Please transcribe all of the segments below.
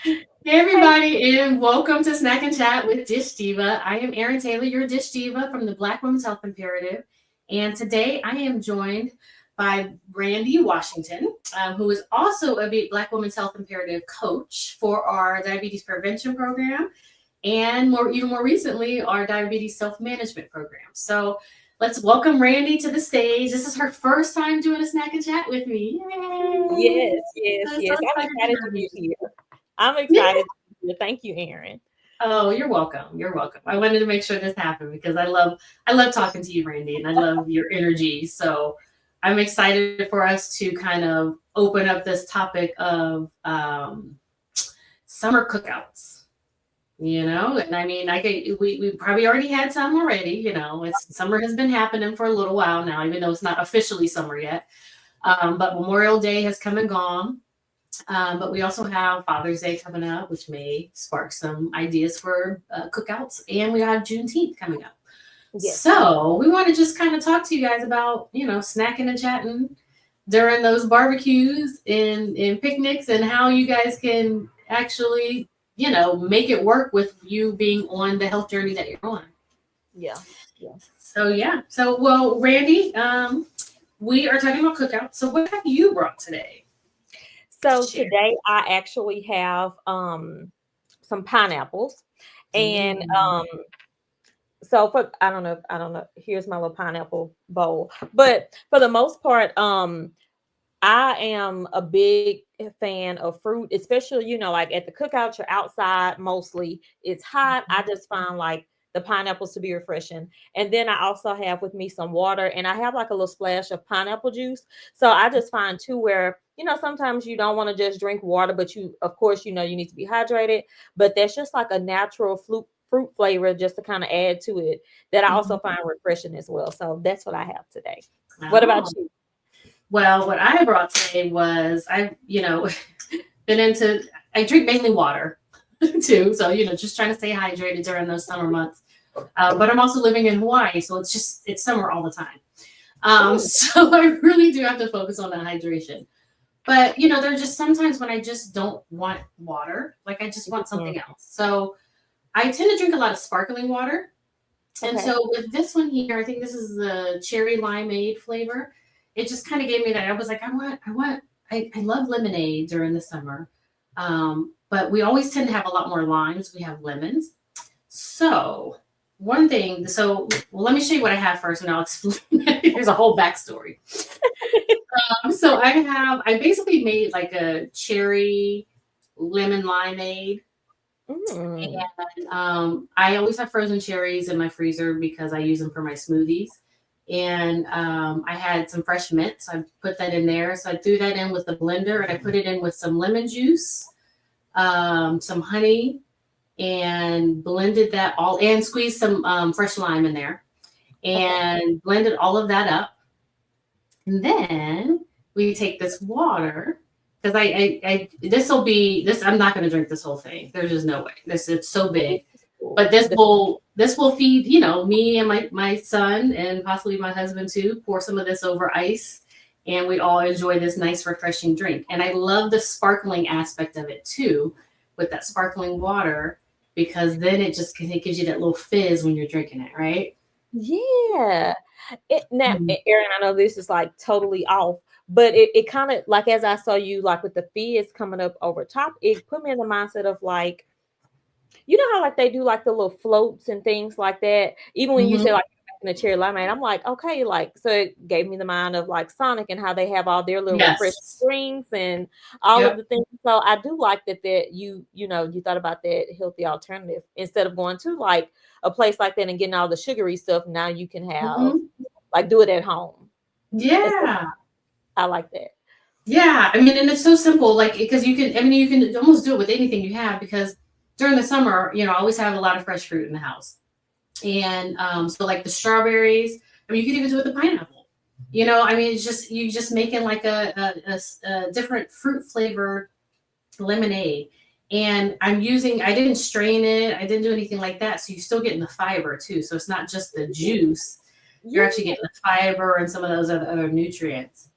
Hey Hey, everybody, and welcome to Snack and Chat with Dish Diva. I am Erin Taylor, your Dish Diva from the Black Women's Health Imperative, and today I am joined by Randi Washington, who is also a Black Women's Health Imperative coach for our diabetes prevention program, and even more recently, our diabetes self management program. So let's welcome Randi to the stage. This is her first time doing a Snack and Chat with me. Yay! yes, yes, I'm so yes. I'm excited to excited to have be you. here. I'm Yeah. excited to be here. Thank you, Aaron. Oh, you're welcome. You're welcome. I wanted to make sure this happened because I love talking to you, Randy, and I love your energy. So I'm excited for us to kind of open up this topic of summer cookouts. And I mean, we probably already had some already. It's summer has been happening for a little while now, even though it's not officially summer yet. But Memorial Day has come and gone. But we also have Father's Day coming up, which may spark some ideas for cookouts. And we have Juneteenth coming up. Yes. So we want to just kind of talk to you guys about, snacking and chatting during those barbecues and picnics and how you guys can actually, make it work with you being on the health journey that you're on. Yeah. Yeah. So, yeah. So, well, Randy, we are talking about cookouts. So, what have you brought today to So share? today I actually have some pineapples and Mm. so for I don't know, here's my little pineapple bowl. But for the most part, I am a big fan of fruit, especially, like at the cookouts, you're outside mostly. It's hot. I just find like the pineapples to be refreshing. And then I also have with me some water and I have like a little splash of pineapple juice. So I just find too where, sometimes you don't want to just drink water, but of course, you need to be hydrated. But there's just like a natural fruit flavor just to kind of add to it that I also Mhm. find refreshing as well. So that's what I have today. What about Oh, you? well, what I brought today was been into, I drink mainly water too. So, just trying to stay hydrated during those summer months. But I'm also living in Hawaii, so it's summer all the time. Ooh. So I really do have to focus on that hydration. But, there are just sometimes when I just don't want water, like I just want Mhm. something else. So I tend to drink a lot of sparkling water. And Okay. so with this one here, I think this is the cherry limeade flavor. It just kind of gave me that. I was like, I love lemonade during the summer. But we always tend to have a lot more limes. We have lemons. So well, let me show you what I have first and I'll explain. Here's a whole backstory. So I basically made like a cherry lemon limeade. Mm. And I always have frozen cherries in my freezer because I use them for my smoothies. And I had some fresh mint, so I put that in there. So I threw that in with the blender and I put it in with some lemon juice, some honey, and blended that all and squeezed some fresh lime in there Okay. and blended all of that up. And then we take this water because this will be this. I'm not going to drink this whole thing. There's just no way. It's so big. Ooh. But this will feed, me and my son and possibly my husband too. Pour some of this over ice, and we'd all enjoy this nice refreshing drink. And I love the sparkling aspect of it too, with that sparkling water, because then it gives you that little fizz when you're drinking it, right? Yeah. Now, Mhm. Aaron, I know this is like totally off, but it kind of like as I saw you like with the fizz coming up over top, it put me in the mindset of like, you know how like they do like the little floats and things like that. Even when you say Mhm. like in a cherry lemonade, I'm like, okay, like so it gave me the mind of like Sonic and how they have all their little refreshing Yes. drinks and all of Yep. the things. So I do like that you thought about that healthy alternative instead of going to like a place like that and getting all the sugary stuff. Now you can have Mhm. like do it at home. Instead- Yeah. I like that. Yeah, I mean, and it's so simple, like because you can almost do it with anything you have because during the summer, I always have a lot of fresh fruit in the house, and so like the strawberries. I mean, you could even do it with the pineapple. I mean, it's just you just making like a different fruit flavored lemonade, and I didn't strain it, I didn't do anything like that, so you're still getting the fiber too. So it's not just the juice; you're actually Yeah. getting the fiber and some of those other nutrients.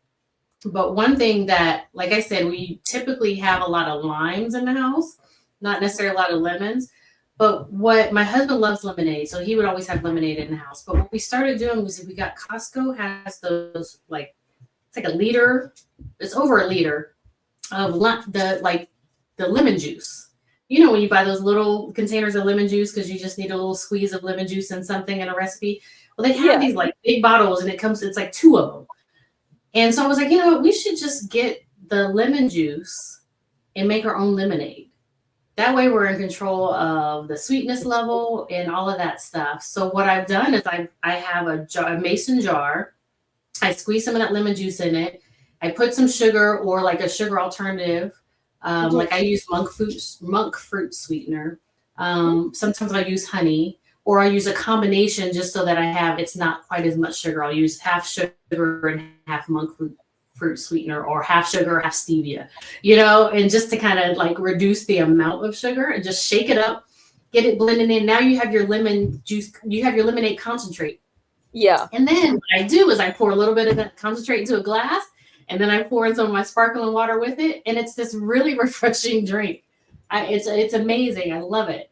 But one thing that, like I said, we typically have a lot of limes in the house. not necessarily a lot of lemons. But what my husband loves lemonade, so he would always have lemonade in the house. But what we started doing was we got Costco has those like it's like a liter, it's over a liter of the lemon juice. You know when you buy those little containers of lemon juice because you just need a little squeeze of lemon juice in something in a recipe. Well, they have Yeah. these like big bottles, and it's like two of them. And so I was like, you know what, we should just get the lemon juice and make our own lemonade. That way we're in control of the sweetness level and all of that stuff. So what I've done is I have a mason jar. I squeeze some of that lemon juice in it. I put some sugar or like a sugar alternative. Mhm. Like I use monk fruit sweetener. Sometimes I use honey, or I use a combination just so that it's not quite as much sugar. I'll use half sugar and half fruit sweetener, or half sugar, half stevia, and just to kind of like reduce the amount of sugar and just shake it up, get it blended in. Now you have your lemon juice, you have your lemonade concentrate. Yeah. And then what I do is I pour a little bit of that concentrate into a glass, and then I pour in some of my sparkling water with it, and it's this really refreshing drink. It's amazing. I love it.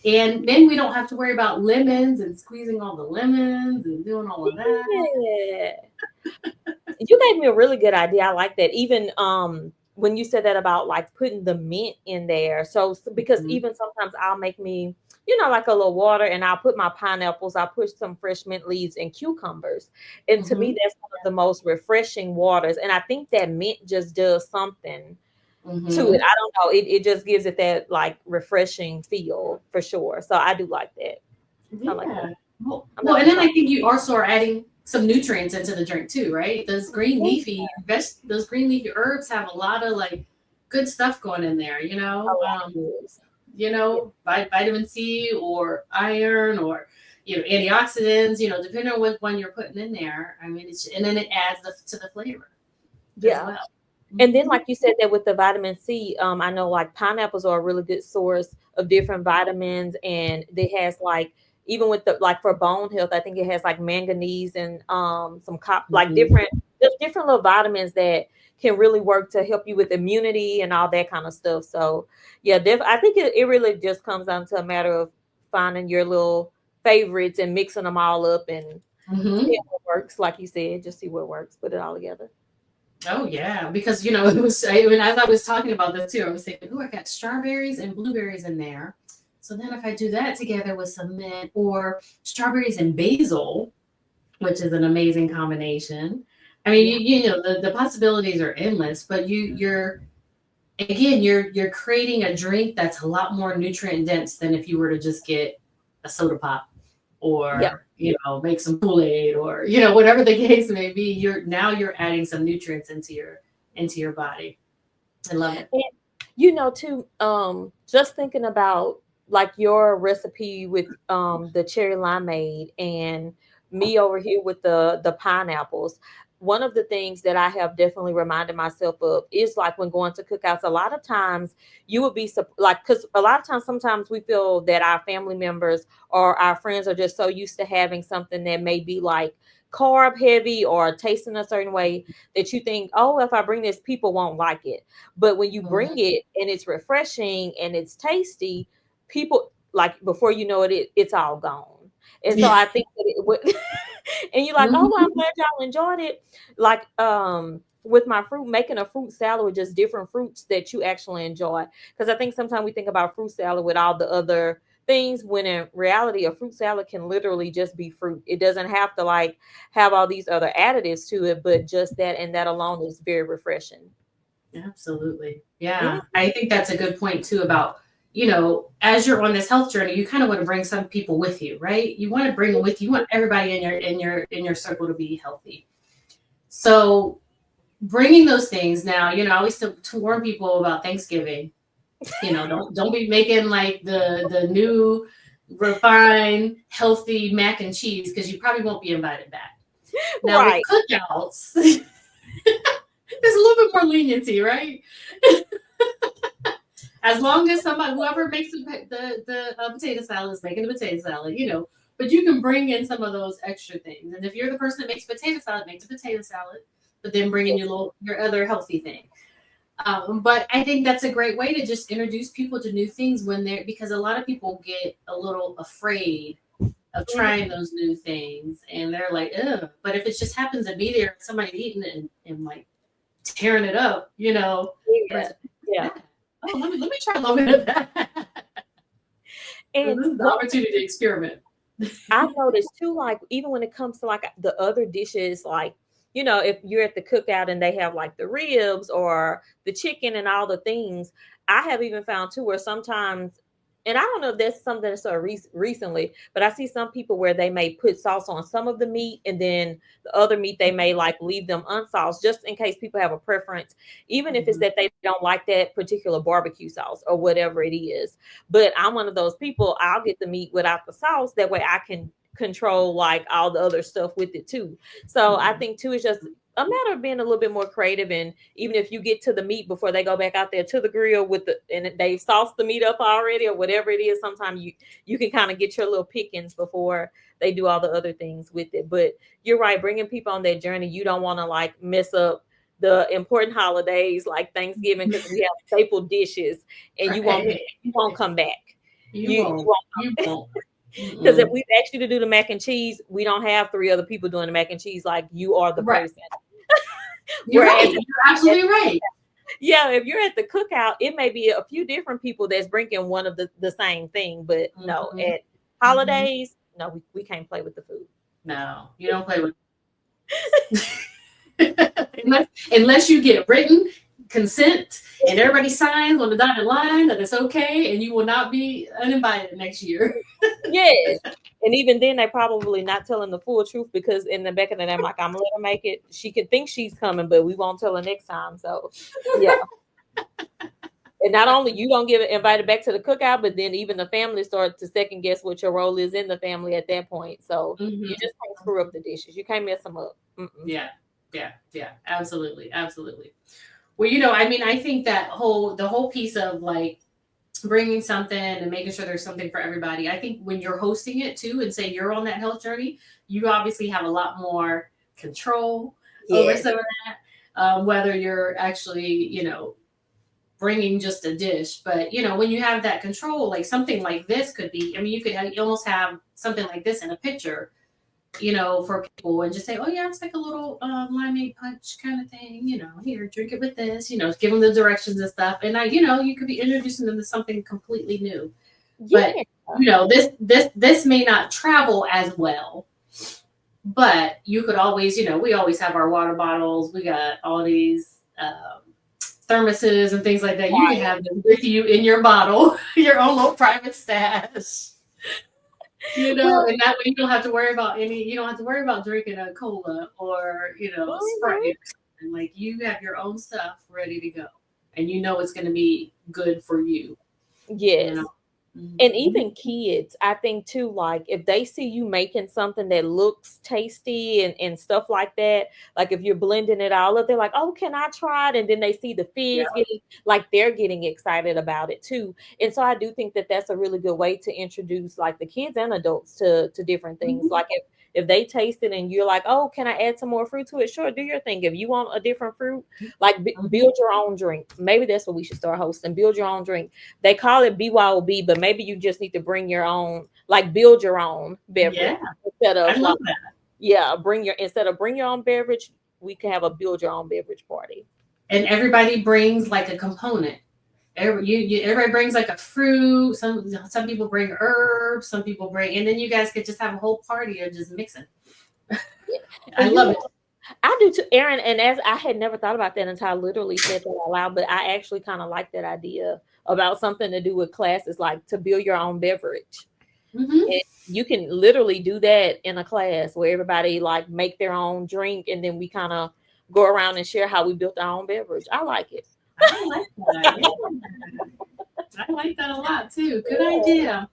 And then we don't have to worry about lemons and squeezing all the lemons and doing all of that. Yeah. You gave me a really good idea. I like that. Even when you said that about like putting the mint in there. So because Mhm. even sometimes I'll make me, like a little water and I'll put my pineapples, I'll put some fresh mint leaves and cucumbers. And to me, Mhm. that's one of the most refreshing waters. And I think that mint just does something to it. Mhm. I don't know. It just gives it that like refreshing feel for sure. So I do like that. I like that. Yeah. Well, I'm gonna well, have and to then try. I think you also are adding some nutrients into the drink too, right? Those green leafy herbs have a lot of like good stuff going in there, A lot of years. Yeah. vitamin C or iron or antioxidants, depending on what one you're putting in there. I mean, and then it adds to the flavor as Yeah. well. And then, Hmm. like you said, that with the vitamin C, I know like pineapples are a really good source of different vitamins, and it has like even with the like for bone health, I think it has like manganese and like Hmm. there's different little vitamins that can really work to help you with immunity and all that kind of stuff. So yeah, I think it really just comes down to a matter of finding your little favorites and mixing them all up and seeing Hmm. what works. Like you said, just see what works, put it all together. Oh yeah, because it was as I was talking about this too, I was thinking, oh, I got strawberries and blueberries in there. So then if I do that together with some mint or strawberries and basil, which is an amazing combination. I mean, Yeah. the possibilities are endless, but you're creating a drink that's a lot more nutrient dense than if you were to just get a soda pop Yeah. or make some Kool-Aid or whatever the case may be. You're adding some nutrients into your body. I love it. And too, just thinking about like your recipe with the cherry limeade and me over here with the pineapples. One of the things that I have definitely reminded myself of is like when going to cookouts, a lot of times you would be like, because a lot of times, sometimes we feel that our family members or our friends are just so used to having something that may be like carb heavy or tasting a certain way that you think, oh, if I bring this, people won't like it. But when you bring Mhm. it and it's refreshing and it's tasty, people like before you know it, it's all gone. And so I think that it would, and you're like, oh, well, I'm Mhm. glad y'all enjoyed it. Like with my fruit, making a fruit salad with just different fruits that you actually enjoy. Because I think sometimes we think about fruit salad with all the other things when in reality a fruit salad can literally just be fruit. It doesn't have to like have all these other additives to it, but just that and that alone is very refreshing. Absolutely. Yeah. Yeah. I think that's a good point too about, as you're on this health journey, you kind of want to bring some people with you, right? You want to bring them with you. You want everybody in your circle to be healthy. So bringing those things now, I always to warn people about Thanksgiving. Don't be making like the new refined healthy mac and cheese because you probably won't be invited back. Now with Right. cookouts, there's a little bit more leniency, right? As long as whoever makes the potato salad is making the potato salad, but you can bring in some of those extra things. And if you're the person that makes potato salad, make the potato salad, but then bring in Yeah. your other healthy thing. But I think that's a great way to just introduce people to new things when they're, because a lot of people get a little afraid of trying those new things and they're like, ugh. But if it just happens to be there, somebody eating it and like tearing it up, Yeah. Yeah. oh, let me try a little bit of that. And This is the opportunity to experiment. I've noticed too, like even when it comes to like the other dishes, like if you're at the cookout and they have like the ribs or the chicken and all the things, I have even found too where sometimes, and I don't know if that's something that's recently, but I see some people where they may put sauce on some of the meat and then the other meat they may like leave them unsauced just in case people have a preference, even if it's that they don't like that particular barbecue sauce or whatever it is. But I'm one of those people, I'll get the meat without the sauce. That way I can control like all the other stuff with it too. So I think too, it's just a matter of being a little bit more creative. And even if you get to the meat before they go back out there to the grill and they've sauced the meat up already or whatever it is, sometimes you can kind of get your little pickings before they do all the other things with it. But you're right, bringing people on that journey, you don't want to like mess up the important holidays like Thanksgiving, because we have staple dishes and you won't come back. You won't. Because if we've asked you to do the mac and cheese, we don't have 3 other people doing the mac and cheese. Like you are the person. You're right. You're absolutely right. Yeah, if you're at the cookout, it may be a few different people that's bringing one of the same thing. But no, at holidays, no, we can't play with the food. No, you don't play with unless you get written consent and everybody signs on the dotted line that it's okay and you will not be uninvited next year. Yes. And even then they probably not telling the full truth, because in the back of the day, I'm like, I'm gonna let her make it. She can think she's coming, but we won't tell her next time. So yeah. And not only you don't get invited back to the cookout, but then even the family start to second guess what your role is in the family at that point. So you just can't screw up the dishes. You can't mess them up. Yeah, absolutely. Well, I mean, I think that the whole piece of like bringing something and making sure there's something for everybody. I think when you're hosting it too, and say you're on that health journey, you obviously have a lot more control over some of that. Whether you're actually, bringing just a dish, but when you have that control, like something like this could be. I mean, you could almost have something like this in a picture, for people, and just say, oh yeah, it's like a little limeade punch kind of thing, here, drink it with this, give them the directions and stuff. And you could be introducing them to something completely new. But this may not travel as well, but you could always, we always have our water bottles. We got all these thermoses and things like that. You can have them with you in your bottle, your own little private stash. And that way you don't have to worry about drinking a cola or, Sprite. And like you have your own stuff ready to go. And it's going to be good for you. Yes. And even kids, I think too, like if they see you making something that looks tasty and stuff like that, like if you're blending it all up, they're like, oh, can I try it? And then they see the fizz they're getting excited about it too. And so I do think that that's a really good way to introduce like the kids and adults to different things. Like if they taste it and you're like, oh, can I add some more fruit to it? Sure, do your thing. If you want a different fruit, like build your own drink. Maybe that's what we should start hosting. Build your own drink. They call it BYOB, but maybe you just need to bring your own, like build your own beverage instead of instead of bring your own beverage, we can have a build your own beverage party. And everybody brings like a component. Everybody brings like a fruit. Some people bring herbs. Some people bring, and then you guys could just have a whole party of just mixing. I love it. I do too, Erin. And as I had never thought about that until I literally said that out loud, but I actually kind of like that idea about something to do with classes, like to build your own beverage. And you can literally do that in a class where everybody like make their own drink, and then we kind of go around and share how we built our own beverage. I like it. I like that. Yeah. I like that a lot too. Good idea.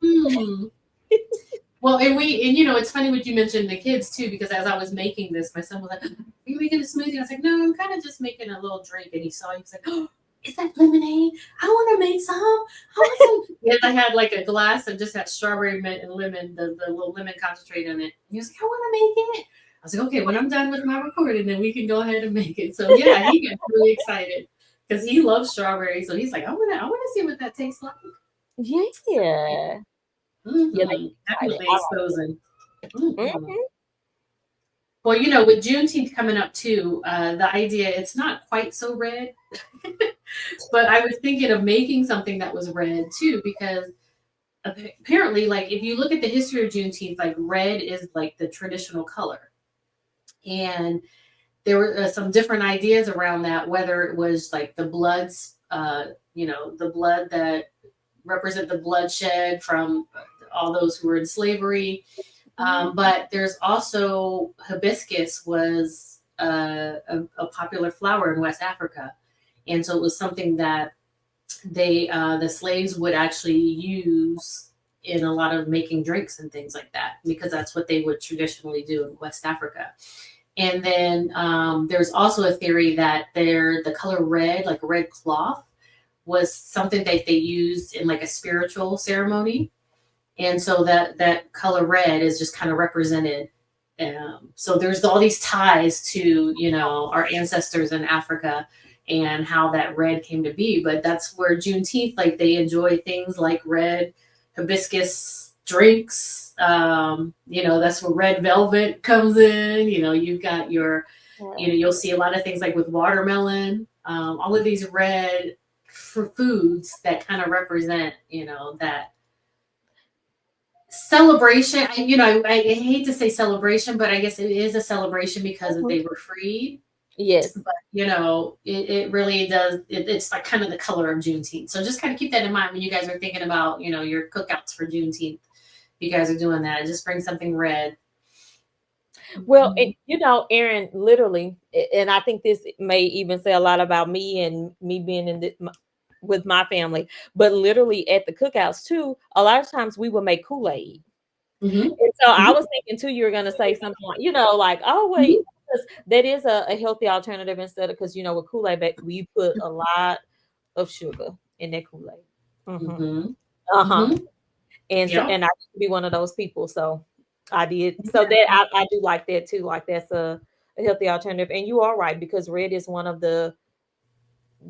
Well, and it's funny what you mentioned the kids too, because as I was making this, my son was like, "Are you making a smoothie?" I was like, "No, I'm kind of just making a little drink." And he saw it, he was like, "Oh, is that lemonade? I want to make some. I want some." Yes, I had like a glass and just had strawberry mint and lemon, the little lemon concentrate in it. And he was like, "I want to make it." I was like, "Okay, when I'm done with my recording, then we can go ahead and make it." So yeah, he got really excited because he loves strawberries. So he's like, I wanna see what that tastes like. Yeah. Yeah, they excited. Definitely exposing. Mhm. Mhm. Well, with Juneteenth coming up too, the idea it's not quite so red, but I was thinking of making something that was red too, because apparently, like if you look at the history of Juneteenth, like red is like the traditional color, and there were some different ideas around that, whether it was like the bloods, the blood that represent the bloodshed from all those who were in slavery. But there's also hibiscus was a popular flower in West Africa, and so it was something that the slaves would actually use in a lot of making drinks and things like that, because that's what they would traditionally do in West Africa. And then there's also a theory that the color red, like red cloth, was something that they used in like a spiritual ceremony, and so that color red is just kind of represented. So there's all these ties to our ancestors in Africa and how that red came to be. But that's where Juneteenth, like they enjoy things like red hibiscus drinks. That's where red velvet comes in. You've got you'll see a lot of things like with watermelon. All of these red foods that kind of represent that celebration. I hate to say celebration, but I guess it is a celebration because they were freed. Yes. But it really does. It's like kind of the color of Juneteenth. So just kind of keep that in mind when you guys are thinking about your cookouts for Juneteenth. You guys are doing that. Just bring something red. Well, Erin, literally, and I think this may even say a lot about me and me being with my family, but literally at the cookouts too, a lot of times we would make Kool-Aid. Mm-hmm. And so I Mm-hmm. was thinking too, you were going to say something like, oh, wait, that is a healthy alternative instead of, because, with Kool-Aid, we put a lot of sugar in that Kool-Aid. Mm-hmm. Mm-hmm. Uh-huh. Mm-hmm. And so, Yeah. and I used to be one of those people. So I did. So that I do like that too. Like that's a healthy alternative. And you are right, because red is one of the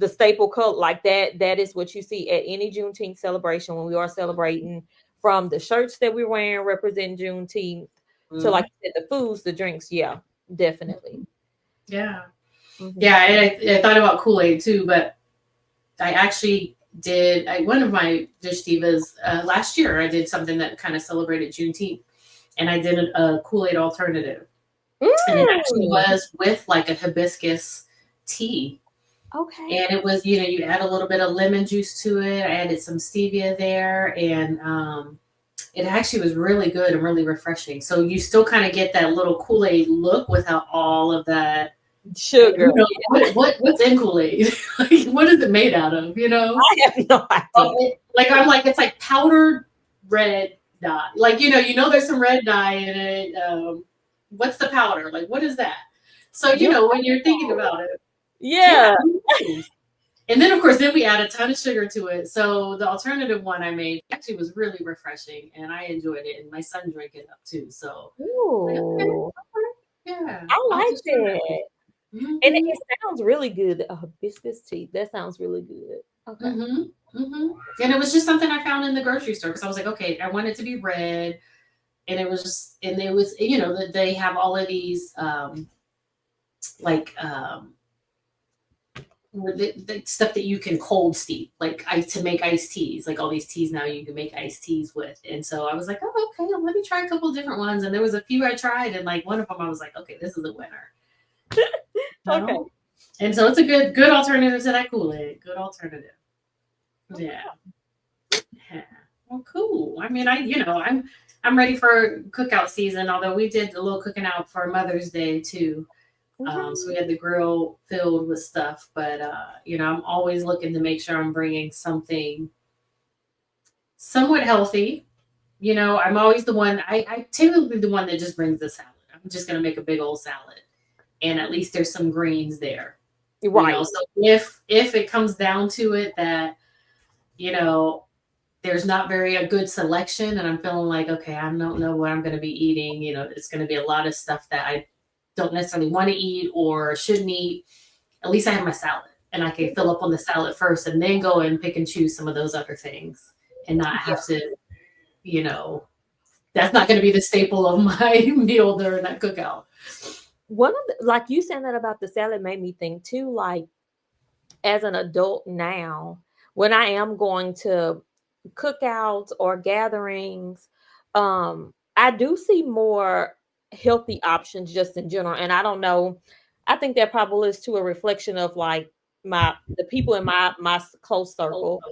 staple color, like that is what you see at any Juneteenth celebration when we are celebrating, from the shirts that we're wearing representing Juneteenth to, like you said, the foods, the drinks. Yeah, definitely. Yeah. Mm-hmm. Yeah. I thought about Kool-Aid too, but I actually did one of my dish divas last year. I did something that kind of celebrated Juneteenth, and I did a Kool-Aid alternative, and it actually was with like a hibiscus tea. Okay. And it was, you add a little bit of lemon juice to it. I added some stevia there, and it actually was really good and really refreshing. So you still kind of get that little Kool-Aid look without all of that sugar. What's in Kool-Aid? Like, what is it made out of? I have no idea. I'm like, it's like powdered red dye. Like, there's some red dye in it. What's the powder? Like, what is that? So, when you're thinking about it. Yeah. And then, of course, we add a ton of sugar to it. So the alternative one I made actually was really refreshing, and I enjoyed it, and my son drank it up too. So, ooh. Yeah, I like that. Mm-hmm. And it sounds really good. Hibiscus tea. That sounds really good. Okay. Mm-hmm. Mm-hmm. And it was just something I found in the grocery store, because I was like, okay, I want it to be red, and it was that they have all of these the stuff that you can cold steep, like to make iced teas, like all these teas now you can make iced teas with. And so I was like, oh, okay, let me try a couple different ones. And there was a few I tried, and like one of them I was like, okay, this is a winner. Okay. And so it's a good alternative to that Kool-Aid. Good alternative. Yeah. Well, cool. I mean, I'm ready for cookout season, although we did a little cooking out for Mother's Day too. So we had the grill filled with stuff, but I'm always looking to make sure I'm bringing something somewhat healthy. I'm always the one. I typically the one that just brings the salad. I'm just gonna make a big old salad, and at least there's some greens there. Right. So if it comes down to it that there's not a good selection, and I'm feeling like, okay, I don't know what I'm going to be eating. It's going to be a lot of stuff that I don't necessarily want to eat or shouldn't eat. At least I have my salad. and I can fill up on the salad first and then go and pick and choose some of those other things and not have to, you know, that's not going to be the staple of my meal during that cookout. One of the, like you saying that about the salad made me think too, like as an adult now, when I am going to cookouts or gatherings, I do see more healthy options just in general. And I don't know, I think that probably is to a reflection of like the people in my close circle.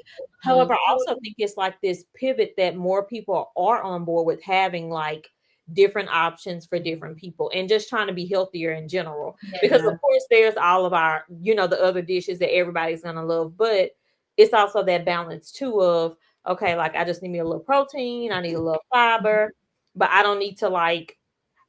However, Mhm. I also think it's like this pivot that more people are on board with having like different options for different people and just trying to be healthier in general. Because of Yeah. course there's all of our, the other dishes that everybody's gonna love, but it's also that balance too of okay, like I just need me a little protein, I need a little fiber, but I don't need to like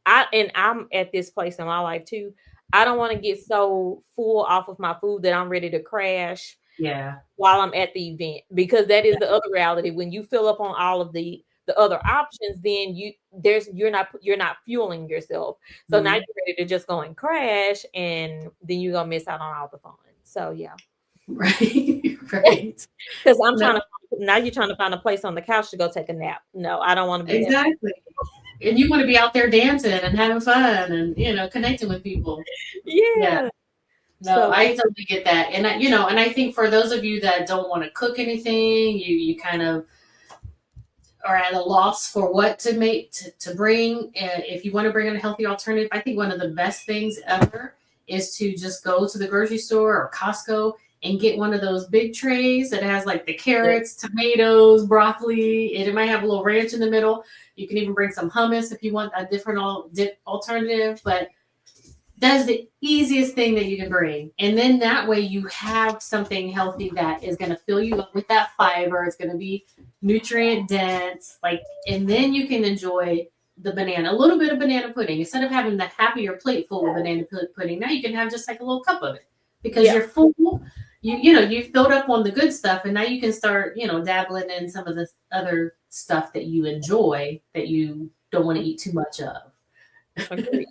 I'm at this place in my life too. I don't want to get so full off of my food that I'm ready to crash Yeah. while I'm at the event, because that is the other reality. When you fill up on all of the other options, then you're not fueling yourself. So now Mhm. you're ready to just go and crash, and then you're gonna miss out on all the fun. So yeah, Right. Right. because I'm No, trying to now you're trying to find a place on the couch to go take a nap. No, I don't want to be that. exactly. And you want to be out there dancing and having fun and, connecting with people. Yeah. Yeah. No, So I totally get that. And I think for those of you that don't want to cook anything, you kind of are at a loss for what to make to bring. If you want to bring in a healthy alternative, I think one of the best things ever is to just go to the grocery store or Costco and get one of those big trays that has like the yeah, carrots, tomatoes, broccoli, and it might have a little ranch in the middle. You can even bring some hummus if you want a different alternative, but that is the easiest thing that you can bring. And then that way you have something healthy that is going to fill you up with that fiber. It's going to be nutrient dense. And then you can enjoy the banana, a little bit of banana pudding. Instead of having the half of your plate full of banana pudding, now you can have just like a little cup of it because yeah, you're full. You filled up on the good stuff, and now you can start, dabbling in some of the other stuff that you enjoy that you don't want to eat too much of. agree.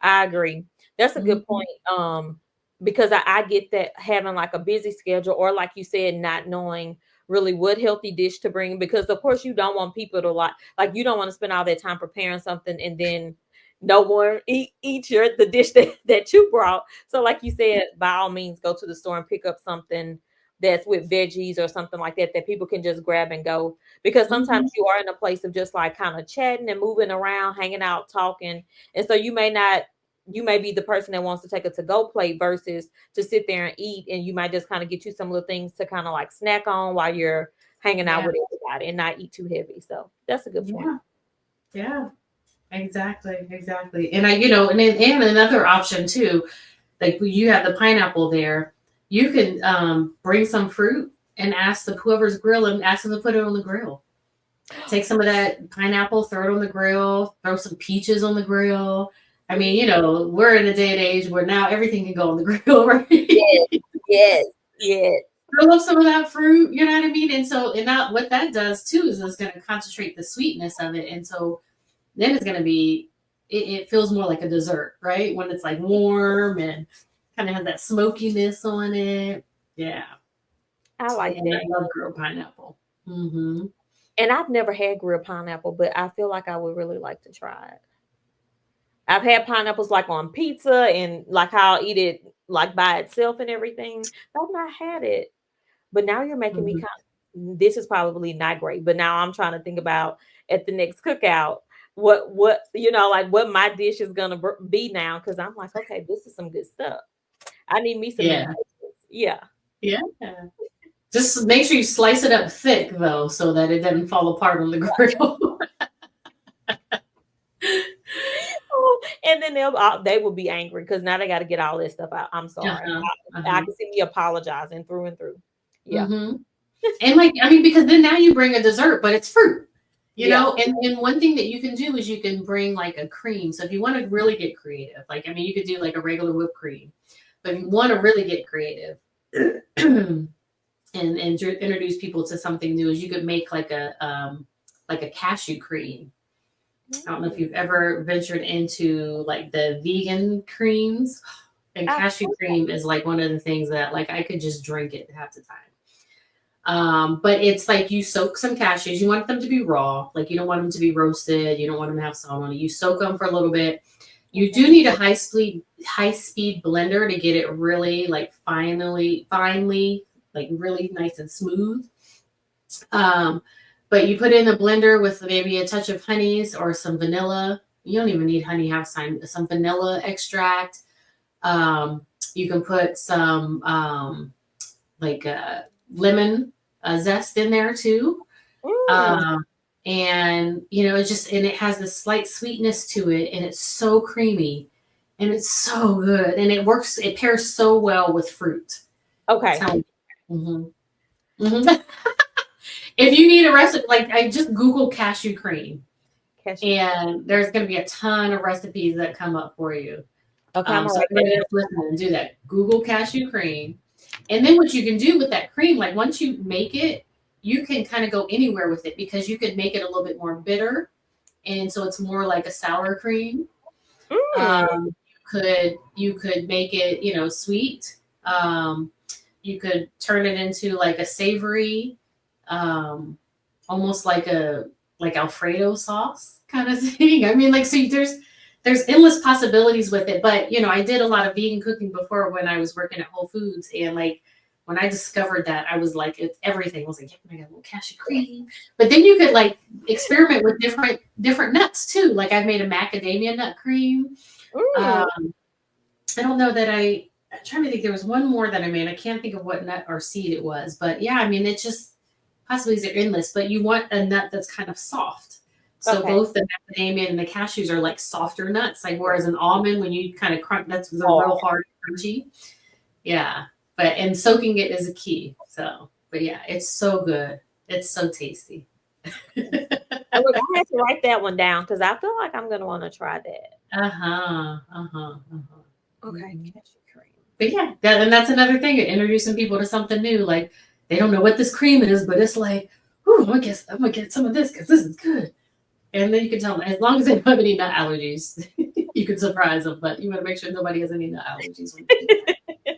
I agree. That's a good Mhm. point. Because I get that having like a busy schedule, or like you said, not knowing really what healthy dish to bring, because of course you don't want people to like you don't want to spend all that time preparing something and then no one eat the dish that you brought. So like you said, by all means go to the store and pick up something that's with veggies or something like that that people can just grab and go, because Mhm. sometimes you are in a place of just like kind of chatting and moving around, hanging out, talking, and so you may be the person that wants to take a to-go plate versus to sit there and eat, and you might just kind of get you some little things to kind of like snack on while you're hanging out Yeah. with everybody and not eat too heavy. So that's a good point. Yeah. Yeah. Exactly. Exactly. And and another option too, like you have the pineapple there, you can bring some fruit and ask whoever's grilling, ask them to put it on the grill. Take some of that pineapple, throw it on the grill, throw some peaches on the grill. I mean, we're in a day and age where now everything can go on the grill, right? Yes, yes, yes. Grill up some of that fruit, you know what I mean? And now what that does too is it's going to concentrate the sweetness of it. And so then it's going to be, it feels more like a dessert, right? When it's like warm and kind of has that smokiness on it. Yeah. I like And I that. love grilled pineapple. Mm-hmm. And I've never had grilled pineapple, but I feel like I would really like to try it. I've had pineapples like on pizza and like how I'll eat it like by itself and everything. But I've not had it. But now you're making me Mm-hmm. this is probably not great, but now I'm trying to think about at the next cookout what like what my dish is gonna be now, because I'm like, okay, this is some good stuff. I need me some meat Yeah. dishes. Yeah. Yeah. Just make sure you slice it up thick though, so that it doesn't fall apart on the grill. Oh, and then they will be angry because now they got to get all this stuff out. I'm sorry. Uh-huh. I Uh-huh. can see me apologizing through and through. Yeah. Mm-hmm. And because then now you bring a dessert, but it's fruit. Yeah. And one thing that you can do is you can bring like a cream. So if you want to really get creative, you could do like a regular whipped cream. But if you want to really get creative and introduce people to something new, is you could make like a cashew cream. I don't know if Mm. you've ever ventured into like the vegan creams. And I, cashew cream is like one of the things that like I could just drink it half the time. But it's like you soak some cashews. You want them to be raw. Like you don't want them to be roasted. You don't want them to have salt on it. You soak them for a little bit. You do need a high speed blender to get it really like finely, like really nice and smooth. Um, but you put it in the blender with maybe a touch of honeys or some vanilla. You don't even need honey, have some vanilla extract. Um, you can put some like lemon zest in there too. mm, Um, and it has this slight sweetness to it, and it's so creamy, and it's so good, and it pairs so well with fruit. okay. Mm-hmm. Mm-hmm. If you need a recipe, like I just Google cashew cream, Cashew. and there's going to be a ton of recipes that come up for you. Okay, I'm So gonna write everybody that's listening, do that. Google cashew cream. And then what you can do with that cream, like once you make it, you can kind of go anywhere with it because you could make it a little bit more bitter. And so it's more like a sour cream. that. You could make it, sweet. You could turn it into like a savory, um, almost like Alfredo sauce kind of thing. I mean, like, so there's endless possibilities with it. But I did a lot of vegan cooking before when I was working at Whole Foods, and like when I discovered that, I was like, everything I was like, yeah, I got a little cashew cream. But then you could like experiment with different nuts too. Like I've made a macadamia nut cream. Mm, Um, I don't know that I'm trying to think. There was one more that I made. I can't think of what nut or seed it was, but yeah, I mean, it just possibilities are endless. But you want a nut that's kind of soft. So okay. both the macadamia and the cashews are like softer nuts. Like whereas an almond, when you kind of crunch, they're Oh, real hard and crunchy. Yeah, and soaking it is a key. So, but yeah, it's so good. It's so tasty. and look, I have to write that one down because I feel like I'm gonna want to try that. Uh-huh. Uh-huh. Uh-huh. Okay, Mhm. cashew cream. But yeah, and that's another thing, introducing people to something new. Like they don't know what this cream is, but it's like, ooh, I'm gonna get some of this because this is good. And then you can tell them as long as they don't have any nut allergies, you can surprise them. But you want to make sure nobody has any nut allergies when you do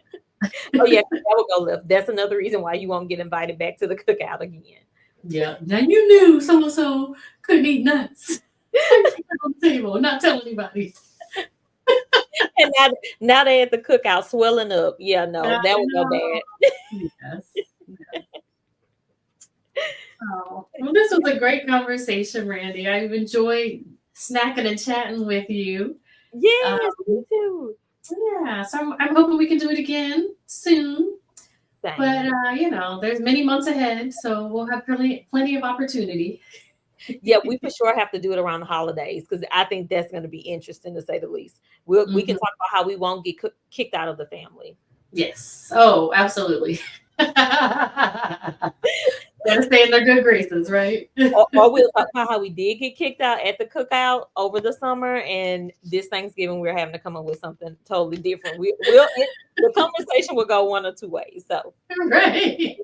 Oh yeah, that. that will go left. That's another reason why you won't get invited back to the cookout again. Yeah. Now you knew so and so couldn't eat nuts. I keep it on the table, not tell anybody. And now they at the cookout swelling up. Yeah, no, I that would go know. bad. Yes. Yes. Oh, well, this was a great conversation, Randy. I've enjoyed snacking and chatting with you. Yes, me Um, too. yeah, so I'm hoping we can do it again soon. But Same. there's many months ahead, so we'll have plenty of opportunity. Yeah, we for sure have to do it around the holidays because I think that's going to be interesting to say the least. We can Mhm. talk about how we won't get kicked out of the family. Yes. Oh, absolutely. Gotta stay in their good graces, right? Or we'll talk about how we did get kicked out at the cookout over the summer, and this Thanksgiving we're having to come up with something totally different. The conversation will go one or two ways. So, Right.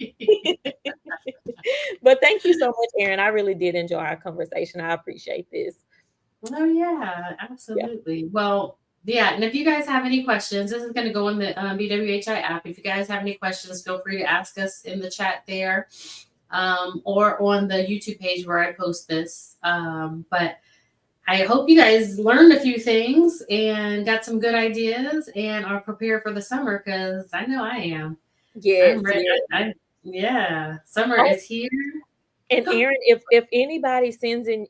but thank you so much, Erin. I really did enjoy our conversation. I appreciate this. Oh yeah, Yeah. absolutely. Well, yeah, and if you guys have any questions, this is going to go in the BWHI app. If you guys have any questions, feel free to ask us in the chat there, or on the YouTube page where I post this. But I hope you guys learned a few things and got some good ideas and are prepared for the summer because I know I am. Yes. I'm ready. Yes. Yeah, summer Oh, is here. and Erin, if anybody sends in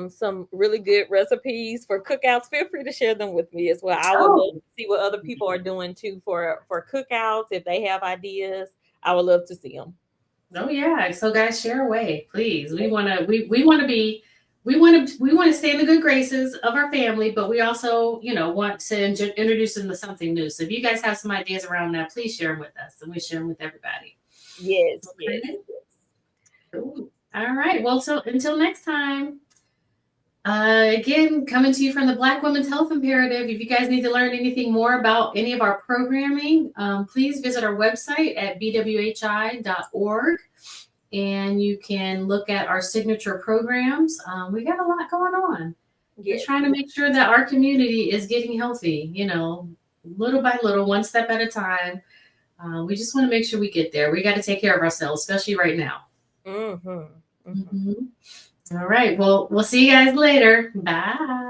some really good recipes for cookouts, feel free to share them with me as well. I would love Oh, to see what other people are doing too for cookouts. If they have ideas, I would love to see them. oh yeah. So guys, share away, please. We want to be we want to stay in the good graces of our family, but we also, want to introduce them to something new. So if you guys have some ideas around that, please share them with us and we share them with everybody. Yes, yes, Okay. yes. Cool. All right. Well, so until next time. Again, coming to you from the Black Women's Health Imperative. If you guys need to learn anything more about any of our programming, please visit our website at bwhi.org, and you can look at our signature programs. We got a lot going on. We're Yes. trying to make sure that our community is getting healthy, little by little, one step at a time. We just want to make sure we get there. We got to take care of ourselves, especially right now. Mm-hmm. Mm-hmm. Mm-hmm. All right. Well, we'll see you guys later. Bye.